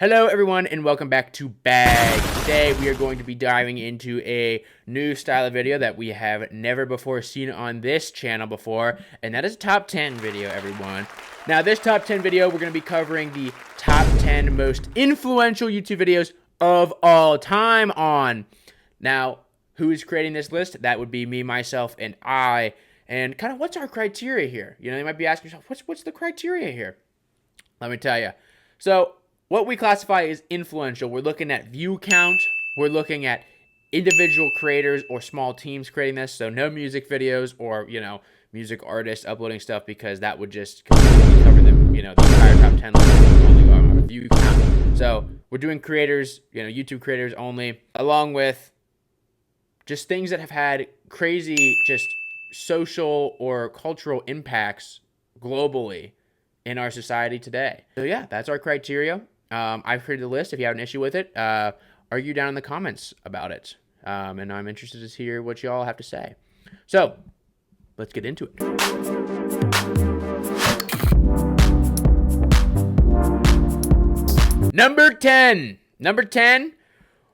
Hello everyone and welcome back to Bag. Today we are going to be diving into a new style of video that we have never before seen on this channel before, and that is a top 10 video, everyone. Now this top 10 video, we're going to be covering the top 10 most influential YouTube videos of all time on. Now, who is creating this list? That would be me, myself, and I. And kind of what's our criteria here? You know, you might be asking yourself, what's the criteria here? Let me tell you. So, what we classify as influential, we're looking at view count, we're looking at individual creators or small teams creating this, so no music videos or, you know, music artists uploading stuff, because that would just completely cover the, you know, the entire top 10 list, only going on view count. So we're doing creators, you know, YouTube creators only, along with just things that have had crazy just social or cultural impacts globally in our society today. So yeah, that's our criteria. I've created a list. If you have an issue with it, argue down in the comments about it. And I'm interested to hear what y'all have to say. So let's get into it. Number 10. Number 10,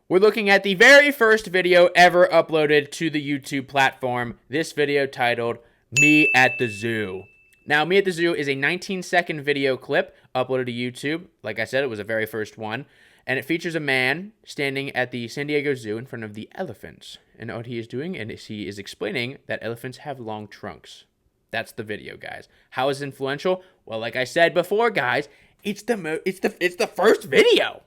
we're looking at the very first video ever uploaded to the YouTube platform. This video titled Me at the Zoo. Now, Me at the Zoo is a 19-second video clip uploaded to YouTube. Like I said, it was the very first one. And it features a man standing at the San Diego Zoo in front of the elephants. And what he is doing is he is explaining that elephants have long trunks. That's the video, guys. How is it influential? Well, like I said before, guys, it's the first video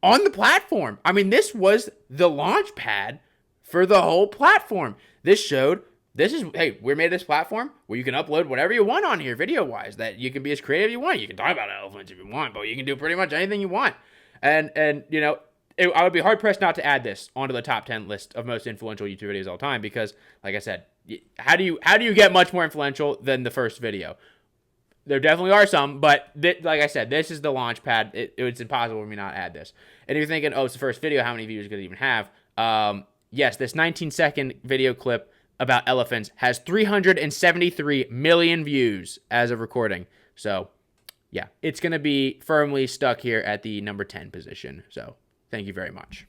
on the platform. I mean, this was the launch pad for the whole platform. This showed, hey, we made this platform where you can upload whatever you want on here video-wise, that you can be as creative as you want. You can talk about elephants if you want, but you can do pretty much anything you want. And you know, I would be hard-pressed not to add this onto the top 10 list of most influential YouTube videos of all time, because, like I said, how do you get much more influential than the first video? There definitely are some, but like I said, this is the launch pad. It's impossible for me not to add this. And if you're thinking, oh, it's the first video, how many views could it even have? Yes, this 19-second video clip about elephants has 373 million views as of recording. So, yeah, it's going to be firmly stuck here at the number 10 position. So, thank you very much.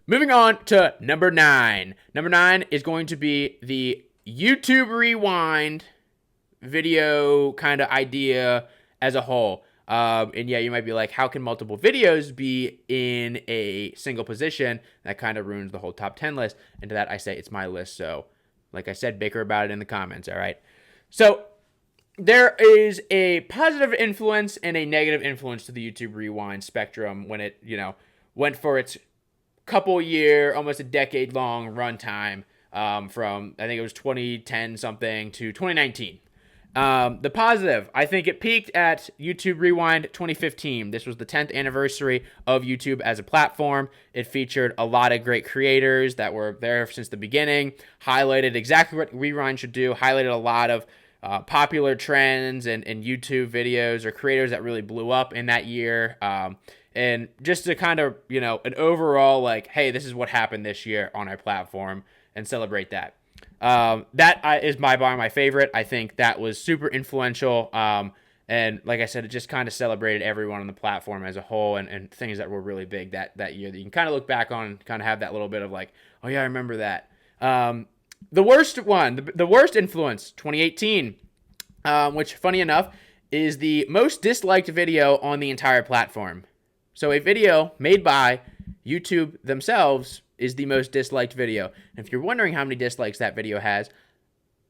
Moving on to number 9. Number 9 is going to be the YouTube Rewind video kind of idea as a whole. And yeah, you might be like, how can multiple videos be in a single position? That kind of ruins the whole top 10 list. And to that, I say it's my list. So, like I said, bicker about it in the comments, all right? So, there is a positive influence and a negative influence to the YouTube Rewind spectrum when it, you know, went for its couple year, almost a decade long runtime from, I think it was 2010 something to 2019. The positive, I think it peaked at YouTube Rewind 2015. This was the 10th anniversary of YouTube as a platform. It featured a lot of great creators that were there since the beginning, highlighted exactly what Rewind should do, highlighted a lot of popular trends and YouTube videos or creators that really blew up in that year. And just to kind of, you know, an overall like, hey, this is what happened this year on our platform, and celebrate that. That is by my favorite. I think that was super influential. And like I said, it just kind of celebrated everyone on the platform as a whole, and things that were really big that year that you can kind of look back on and kind of have that little bit of like, oh yeah, I remember that. The worst one, the worst influence, 2018, which funny enough is the most disliked video on the entire platform. So a video made by YouTube themselves is the most disliked video. And if you're wondering how many dislikes that video has,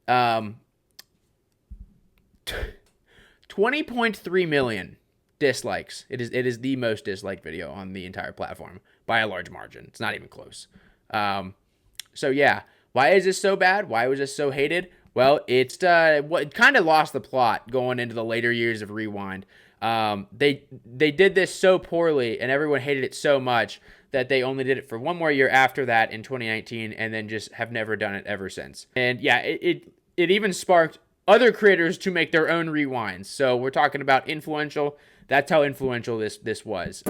20.3 million dislikes. It is the most disliked video on the entire platform by a large margin. It's not even close. So yeah, why is this so bad? Why was this so hated? Well, it kind of lost the plot going into the later years of Rewind. They did this so poorly, and everyone hated it so much that they only did it for one more year after that in 2019, and then just have never done it ever since. And yeah, it even sparked other creators to make their own rewinds. So we're talking about influential. That's how influential this was.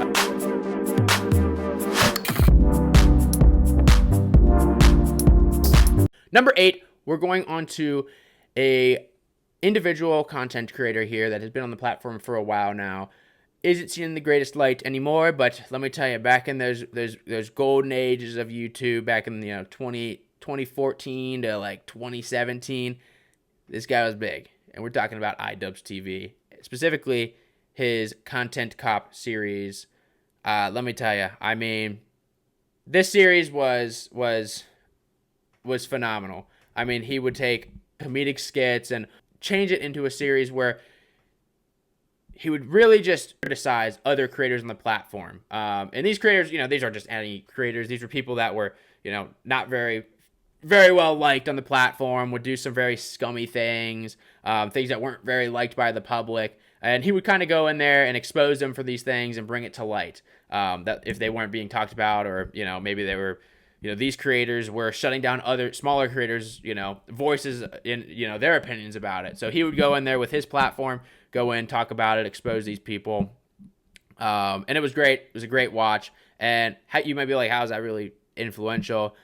Number 8, we're going on to a individual content creator here that has been on the platform for a while now isn't seen in the greatest light anymore. But let me tell you, back in those golden ages of YouTube, back in 2014 to like 2017, this guy was big. And we're talking about iDubbbz TV, specifically his Content Cop series. Let me tell you, I mean, this series was phenomenal. I mean, he would take comedic skits and change it into a series where he would really just criticize other creators on the platform. And these creators, these aren't just any creators. These were people that were, not very well liked on the platform, would do some very scummy things, things that weren't very liked by the public. And he would kind of go in there and expose them for these things and bring it to light. That if they weren't being talked about, or, maybe they were, these creators were shutting down other smaller creators, voices in, their opinions about it. So he would go in there with his platform, go in, talk about it, expose these people. And it was great. It was a great watch. And you might be like, how is that really influential?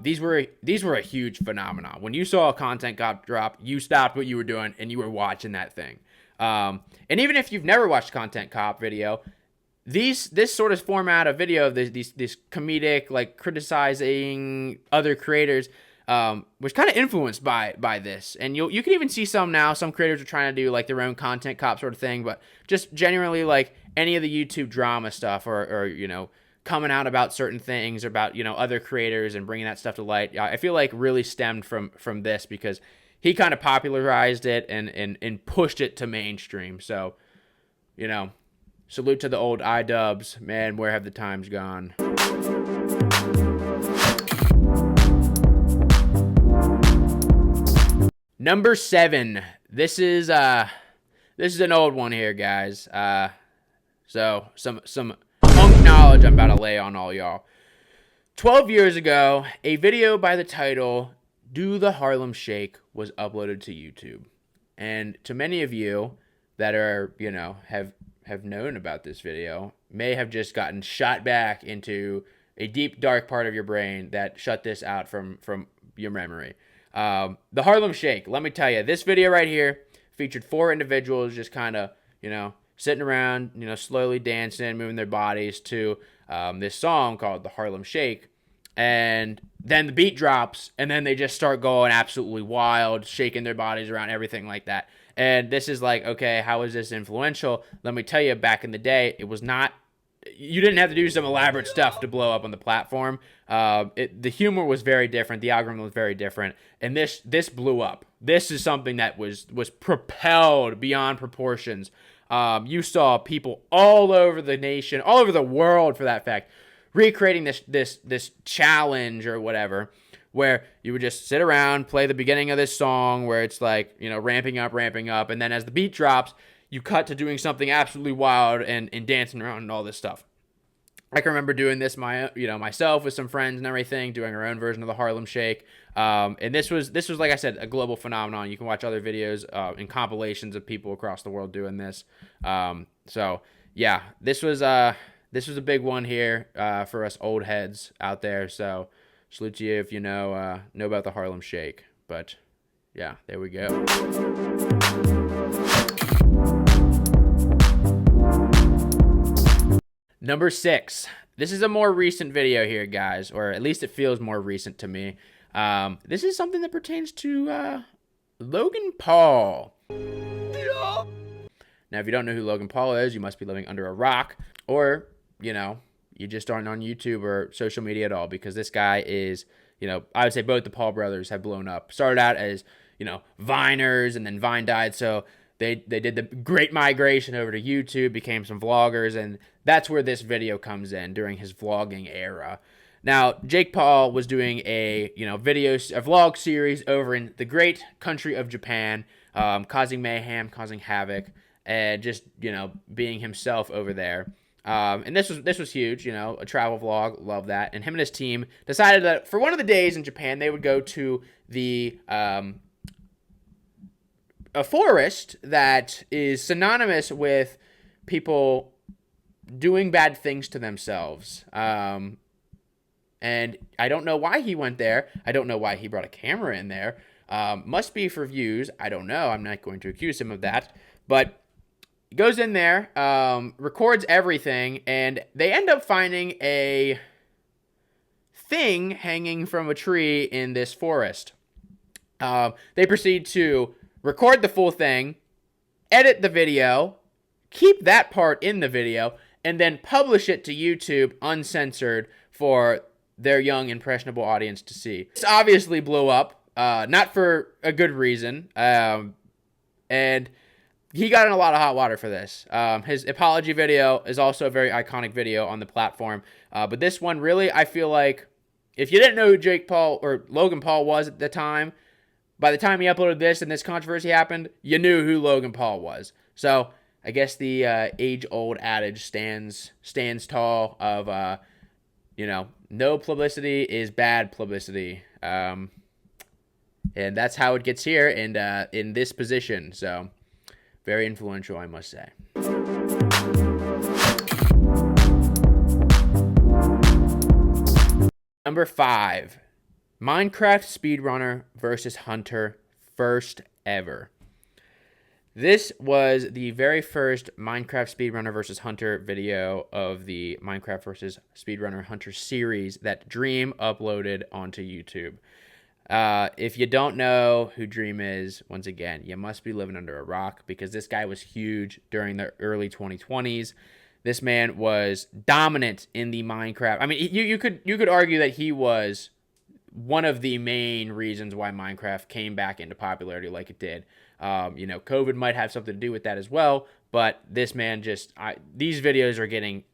These were a huge phenomenon. When you saw a Content Cop drop, you stopped what you were doing and you were watching that thing. And even if you've never watched Content Cop video, this sort of format of video, these comedic, like criticizing other creators, was kind of influenced by this. And you can even see some creators are trying to do like their own Content Cop sort of thing, but just genuinely like any of the YouTube drama stuff, or coming out about certain things, about other creators and bringing that stuff to light. I feel like really stemmed from this, because he kind of popularized it and pushed it to mainstream. So, salute to the old iDubbbz. Man, where have the times gone? Number 7. This is an old one here, guys. So some punk knowledge I'm about to lay on all y'all. 12 years ago, a video by the title "Do the Harlem Shake" was uploaded to YouTube. And to many of you that are, have known about this video, may have just gotten shot back into a deep, dark part of your brain that shut this out from your memory. The Harlem Shake, let me tell you, this video right here featured 4 individuals just kind of, sitting around, slowly dancing, moving their bodies to this song called The Harlem Shake. And then the beat drops, and then they just start going absolutely wild, shaking their bodies around, everything like that. And this is like, okay, how is this influential? Let me tell you, back in the day, it was not, you didn't have to do some elaborate stuff to blow up on the platform. The humor was very different. The algorithm was very different. And this blew up. This is something that was propelled beyond proportions. You saw people all over the nation, all over the world for that fact, recreating this challenge or whatever, where you would just sit around, play the beginning of this song where it's like, ramping up, and then as the beat drops, you cut to doing something absolutely wild and dancing around and all this stuff. I can remember doing this myself with some friends and everything, doing our own version of the Harlem Shake. And this was like I said, a global phenomenon. You can watch other videos and compilations of people across the world doing this. So yeah, this was a big one here for us old heads out there. So salute to you if you know about the Harlem Shake. But yeah, there we go. Number 6. This is a more recent video here, guys, or at least it feels more recent to me. This is something that pertains to Logan Paul. Yeah. Now, if you don't know who Logan Paul is, you must be living under a rock, or, you just aren't on YouTube or social media at all, because this guy is, I would say both the Paul brothers have blown up. Started out as, Viners, and then Vine died, so they did the great migration over to YouTube, became some vloggers, and that's where this video comes in, during his vlogging era. Now, Jake Paul was doing a vlog series over in the great country of Japan, causing mayhem, causing havoc, and just being himself over there. And this was huge, a travel vlog, love that. And him and his team decided that for one of the days in Japan, they would go to a forest that is synonymous with people doing bad things to themselves. And I don't know why he went there. I don't know why he brought a camera in there. Must be for views. I don't know. I'm not going to accuse him of that. But he goes in there, records everything, and they end up finding a thing hanging from a tree in this forest. They proceed to record the full thing, edit the video, keep that part in the video, and then publish it to YouTube uncensored for their young, impressionable audience to see. This obviously blew up, not for a good reason, and he got in a lot of hot water for this. His apology video is also a very iconic video on the platform, but this one really, I feel like, if you didn't know who Jake Paul or Logan Paul was at the time, by the time he uploaded this and this controversy happened, you knew who Logan Paul was. So I guess the age-old adage stands tall of, no publicity is bad publicity. And that's how it gets here and in this position. So very influential, I must say. Number 5, Minecraft speedrunner versus Hunter, first ever. This was the very first Minecraft speedrunner versus Hunter video of the Minecraft versus speedrunner Hunter series that Dream uploaded onto YouTube. If you don't know who Dream is, once again, you must be living under a rock, because this guy was huge during the early 2020s. This man was dominant in the Minecraft. I mean, you could argue that he was one of the main reasons why Minecraft came back into popularity like it did. COVID might have something to do with that as well, but this man these videos are getting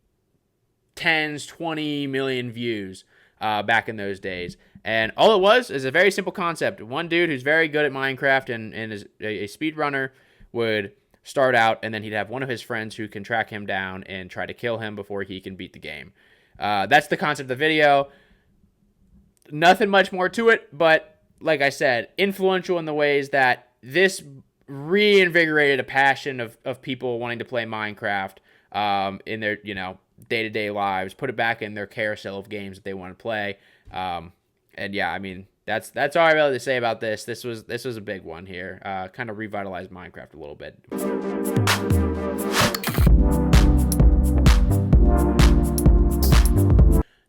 20 million views back in those days. And all it was is a very simple concept. One dude who's very good at Minecraft and is a speedrunner would start out, and then he'd have one of his friends who can track him down and try to kill him before he can beat the game. That's the concept of the video. Nothing much more to it, but like I said, influential in the ways that this reinvigorated a passion of people wanting to play Minecraft in their day-to-day lives, put it back in their carousel of games that they want to play. And yeah, I mean, that's all I really have to say about this. This was a big one here. Kind of revitalized Minecraft a little bit.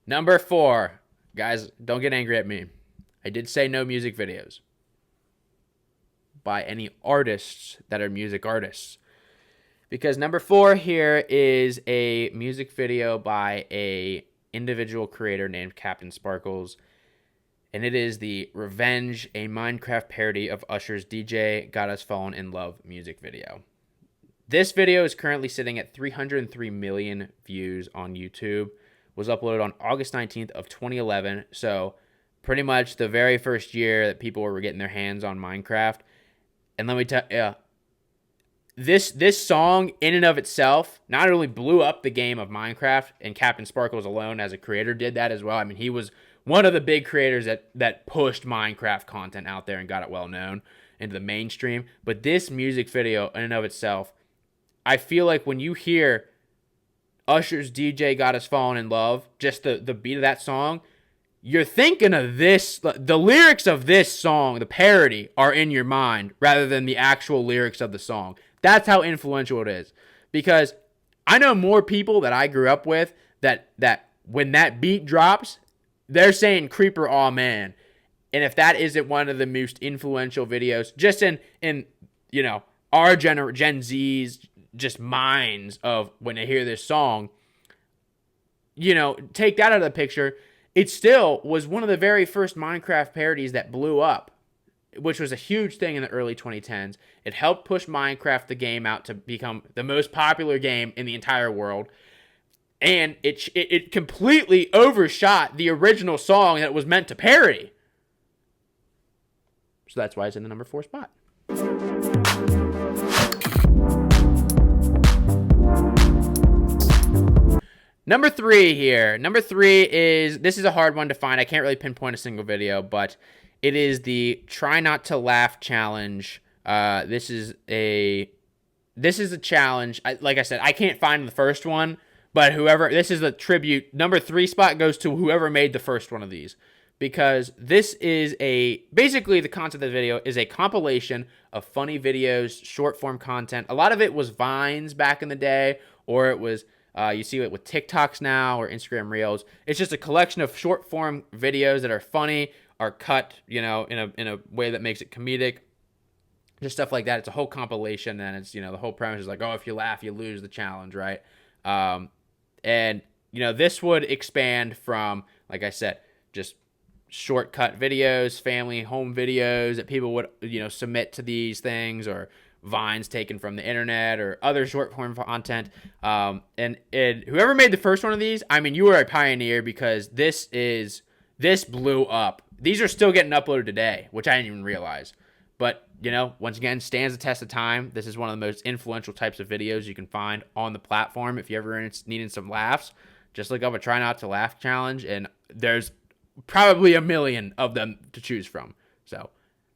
Number 4. Guys, don't get angry at me. I did say no music videos by any artists that are music artists. Because number 4 here is a music video by a individual creator named Captain Sparkles. And it is the Revenge, a Minecraft parody of Usher's DJ Got Us Fallen in Love music video. This video is currently sitting at 303 million views on YouTube. Was uploaded on August 19th of 2011. So pretty much the very first year that people were getting their hands on Minecraft. And let me tell you, this song in and of itself not only blew up the game of Minecraft, and Captain Sparkles alone as a creator did that as well. I mean, he was one of the big creators that pushed Minecraft content out there and got it well known into the mainstream. But this music video in and of itself, I feel like when you hear Usher's DJ Got Us Fallen in Love, just the beat of that song, you're thinking of this, the lyrics of this song, the parody, are in your mind rather than the actual lyrics of the song. That's how influential it is. Because I know more people that I grew up with that when that beat drops, they're saying Creeper, aw man. And if that isn't one of the most influential videos, just in our Gen Z's just minds of when they hear this song, take that out of the picture, it still was one of the very first Minecraft parodies that blew up, which was a huge thing in the early 2010s. It helped push Minecraft, the game, out to become the most popular game in the entire world. And it completely overshot the original song that it was meant to parody. So that's why it's in the number 4 spot. Number 3 here. Number 3 this is a hard one to find. I can't really pinpoint a single video, but it is the Try Not to Laugh challenge. This is a challenge. Like I said, I can't find the first one, but this is a tribute. Number 3 spot goes to whoever made the first one of these, because this is basically the concept of the video is a compilation of funny videos, short form content. A lot of it was Vines back in the day, or it was, you see it with TikToks now or Instagram Reels. It's just a collection of short form videos that are funny, are cut, in a way that makes it comedic. Just stuff like that. It's a whole compilation, and it's, the whole premise is like, oh, if you laugh, you lose the challenge, right? And, this would expand from, like I said, just shortcut videos, family home videos that people would, submit to these things, or Vines taken from the internet, or other short form content. And whoever made the first one of these, I mean, you were a pioneer, because this blew up. These are still getting uploaded today, which I didn't even realize. But, once again, stands the test of time. This is one of the most influential types of videos you can find on the platform. If you ever needing some laughs, just look up a Try Not to Laugh challenge, and there's probably a million of them to choose from. So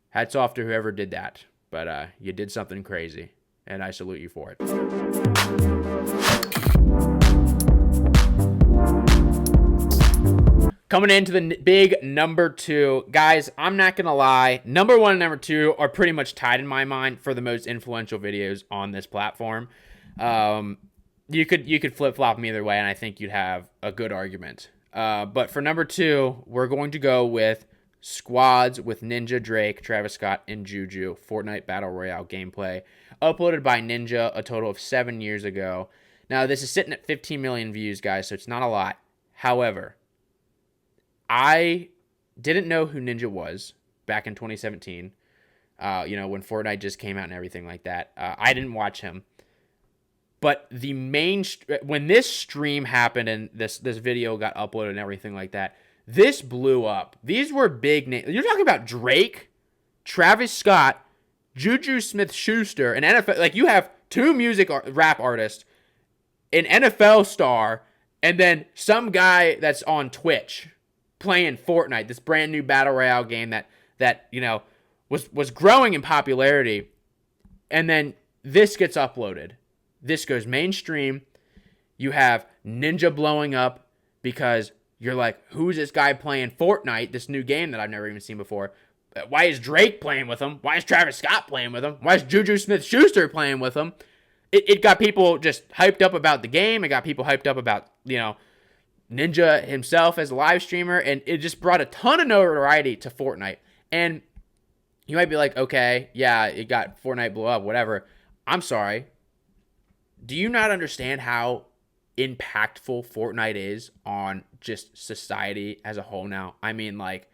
hats off to whoever did that. But you did something crazy, and I salute you for it. Coming into the big number 2, guys, I'm not going to lie. Number 1 and number 2 are pretty much tied in my mind for the most influential videos on this platform. You could flip-flop them either way, and I think you'd have a good argument. But for number 2, we're going to go with Squads with Ninja, Drake, Travis Scott, and Juju Fortnite Battle Royale gameplay, uploaded by Ninja a total of 7 years ago. Now, this is sitting at 15 million views, guys, so it's not a lot. However, I didn't know who Ninja was back in 2017, when Fortnite just came out and everything like that. I didn't watch him. But when this stream happened and this video got uploaded and everything like that, this blew up. These were big names. You're talking about Drake, Travis Scott, Juju Smith-Schuster, an NFL. Like, you have 2 rap artists, an NFL star, and then some guy that's on Twitch playing Fortnite, this brand new battle royale game that was growing in popularity. And then this gets uploaded. This goes mainstream. You have Ninja blowing up because you're like, who's this guy playing Fortnite, this new game that I've never even seen before? Why is Drake playing with him? Why is Travis Scott playing with him? Why is Juju Smith-Schuster playing with him? It got people just hyped up about the game. It got people hyped up about, Ninja himself as a live streamer, and it just brought a ton of notoriety to Fortnite. And you might be like, okay, yeah, it got Fortnite blew up, whatever. I'm sorry. Do you not understand how impactful Fortnite is on just society as a whole now? I mean, like,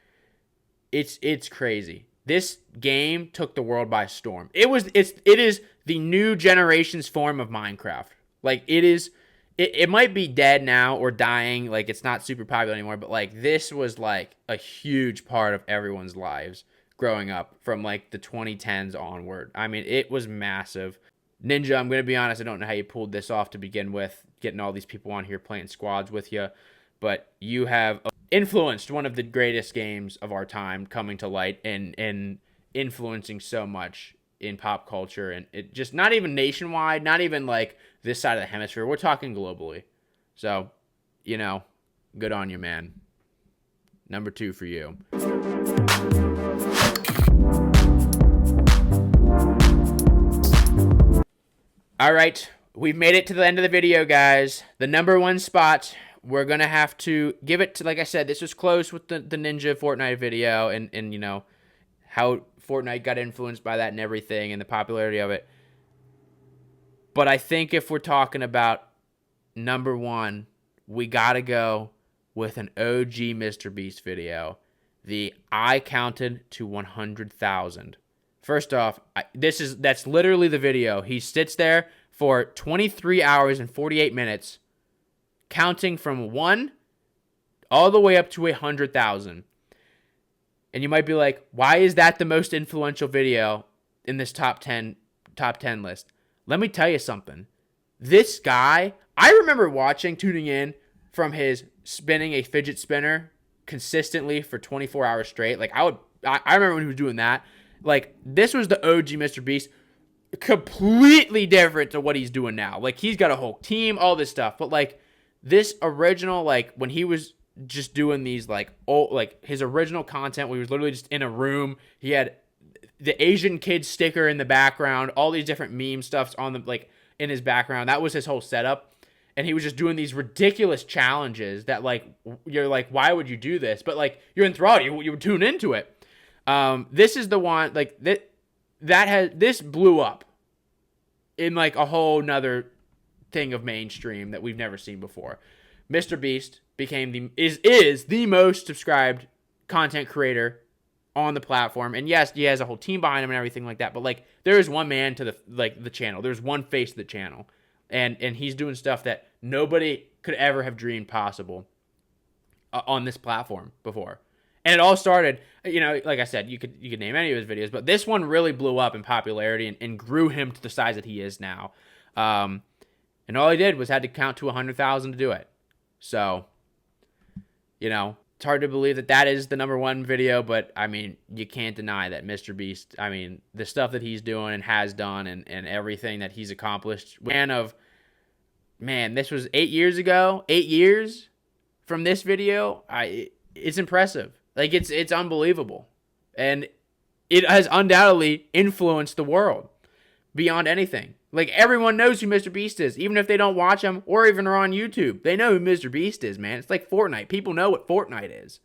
it's crazy. This game took the world by storm. It is the new generation's form of Minecraft. Like, it might be dead now or dying, like it's not super popular anymore, but like this was like a huge part of everyone's lives growing up from like the 2010s onward. I mean, it was massive. Ninja, I'm going to be honest, I don't know how you pulled this off to begin with, getting all these people on here playing squads with you, but you have influenced one of the greatest games of our time coming to light and influencing so much in pop culture, and it just not even nationwide, not even like this side of the hemisphere. We're talking globally. So, good on you, man. Number 2 for you. All right, we've made it to the end of the video, guys. The number 1 spot, we're going to have to give it to, like I said, this was close with the Ninja Fortnite video and how Fortnite got influenced by that and everything and the popularity of it. But I think if we're talking about number 1, we got to go with an OG Mr. Beast video. The I counted to 100,000. First off, that's literally the video. He sits there for 23 hours and 48 minutes counting from 1 all the way up to 100,000. And you might be like, why is that the most influential video in this top 10 list? Let me tell you something. This guy, I remember tuning in from his spinning a fidget spinner consistently for 24 hours straight. Like I remember when he was doing that. Like, this was the OG Mr. Beast. Completely different to what he's doing now. Like, he's got a whole team, all this stuff. But like this original, like when he was just doing these like old, like his original content where he was literally just in a room. He had the Asian kid sticker in the background, all these different meme stuffs on the like in his background. That was his whole setup. And he was just doing these ridiculous challenges that like you're like, why would you do this? But like you're enthralled, you would tune into it. This is the one like this blew up in like a whole nother thing of mainstream that we've never seen before. Mr. Beast became is the most subscribed content creator on the platform. And yes, he has a whole team behind him and everything like that. But like there is one man to the channel. There's one face to the channel. And he's doing stuff that nobody could ever have dreamed possible on this platform before. And it all started, you know, like I said, you could name any of his videos, but this one really blew up in popularity and grew him to the size that he is now. And all he did was had to count to 100,000 to do it. So, you know, it's hard to believe that is the #1 video, but I mean, you can't deny that Mr. Beast, I mean, the stuff that he's doing and has done and everything that he's accomplished. Man, this was 8 years ago, 8 years from this video. It's impressive. Like it's unbelievable. And it has undoubtedly influenced the world beyond anything. Like everyone knows who Mr. Beast is, even if they don't watch him or even are on YouTube. They know who Mr. Beast is, man. It's like Fortnite. People know what Fortnite is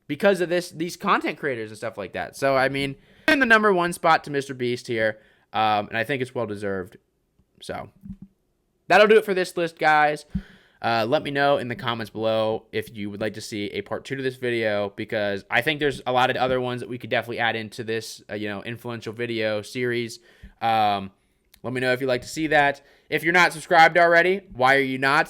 because of these content creators and stuff like that. So, I mean, in the #1 spot to Mr. Beast here, and I think it's well-deserved. So, that'll do it for this list, guys. Let me know in the comments below if you would like to see a part 2 to this video, because I think there's a lot of other ones that we could definitely add into this, influential video series. Let me know if you'd like to see that. If you're not subscribed already, why are you not?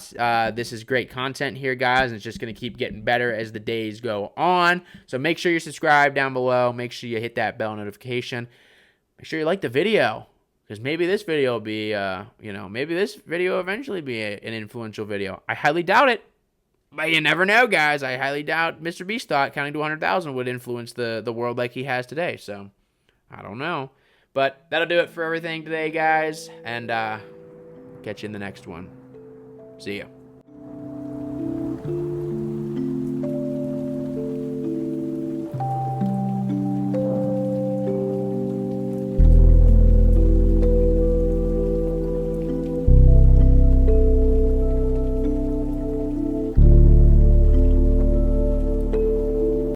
This is great content here, guys, and it's just going to keep getting better as the days go on. So make sure you're subscribed down below. Make sure you hit that bell notification. Make sure you like the video, because maybe this video will be, maybe this video will eventually be an influential video. I highly doubt it, but you never know, guys. I highly doubt Mr. Beast thought counting to 100,000 would influence the world like he has today. So I don't know. But that'll do it for everything today, guys. And catch you in the next one. See ya.